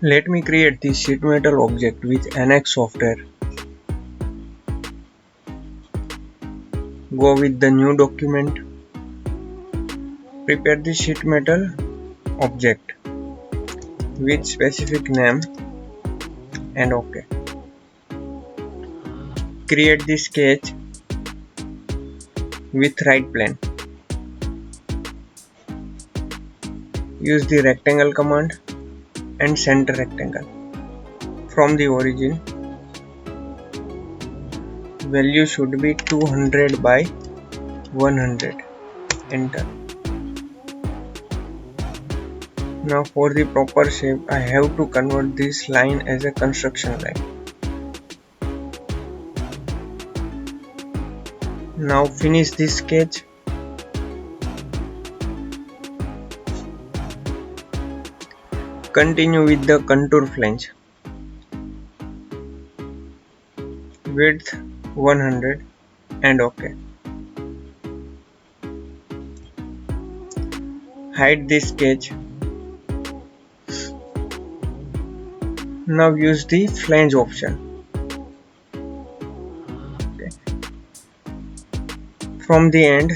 Let me create this sheet metal object with NX software. Go with the new document. Prepare the sheet metal object with specific name and OK. Create the sketch with right plane. Use the rectangle command and center rectangle. From the origin, value should be 200 by 100. Enter. Now for the proper shape, I have to convert this line as a construction line. Now finish this sketch. Continue with the contour flange. Width 100 and OK. Hide this sketch. Now use the flange option. Okay. From the end,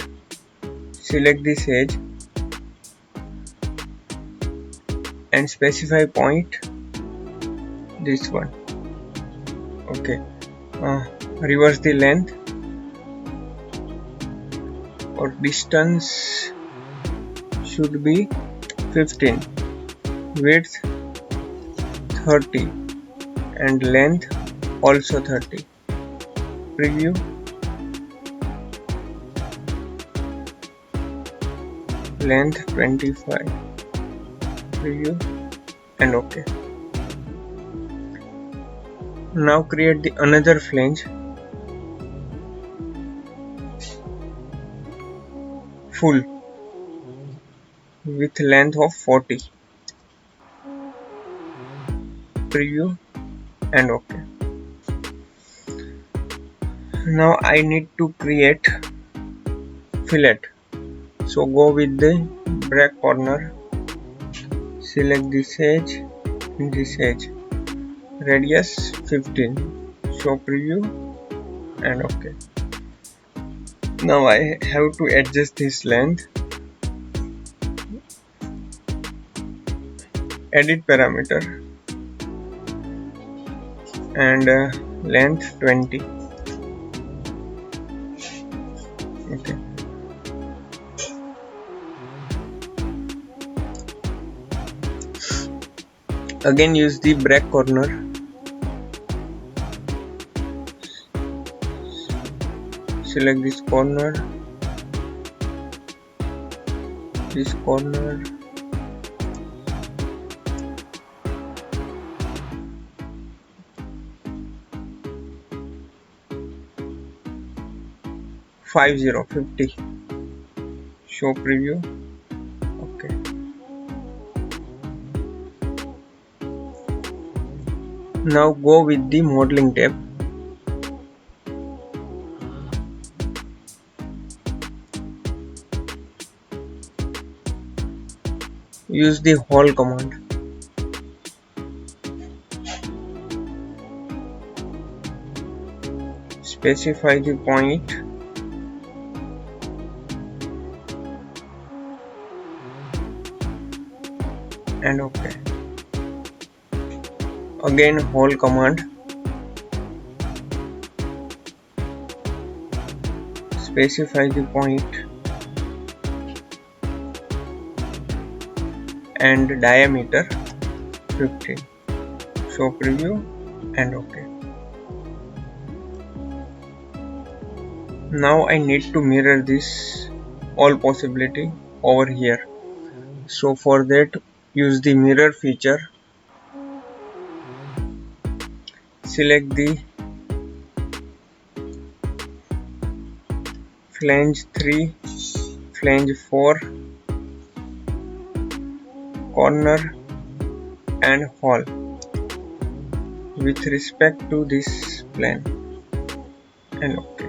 select this edge and specify point, this one. Okay. Reverse the length or distance should be 15, width 30 and length also 30. Preview. Length 25. Preview and OK. Now create the another flange full with length of 40. Preview and OK. Now I need to create fillet. So go with the back corner, select this edge and this edge, radius 15, show preview and OK. Now I have to adjust this length, edit parameter and length 20. Okay. Again use the back corner, select this corner, this corner, $50, show preview. Okay. Now go with the modeling tab. Use the hole command. Specify the point and OK. Again hole command. Specify the point and diameter 15. Show preview and OK. Now I need to mirror this all possibility over here. So for that, use the mirror feature. Select the flange 3, flange 4, corner and hole with respect to this plane and OK.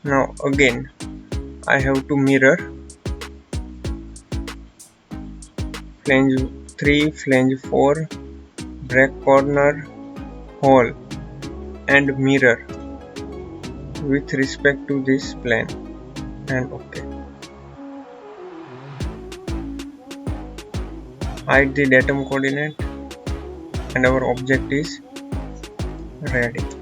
Now again I have to mirror flange 3 flange 4 break corner hole and mirror with respect to this plane, and OK. Hide the datum coordinate and our object is ready.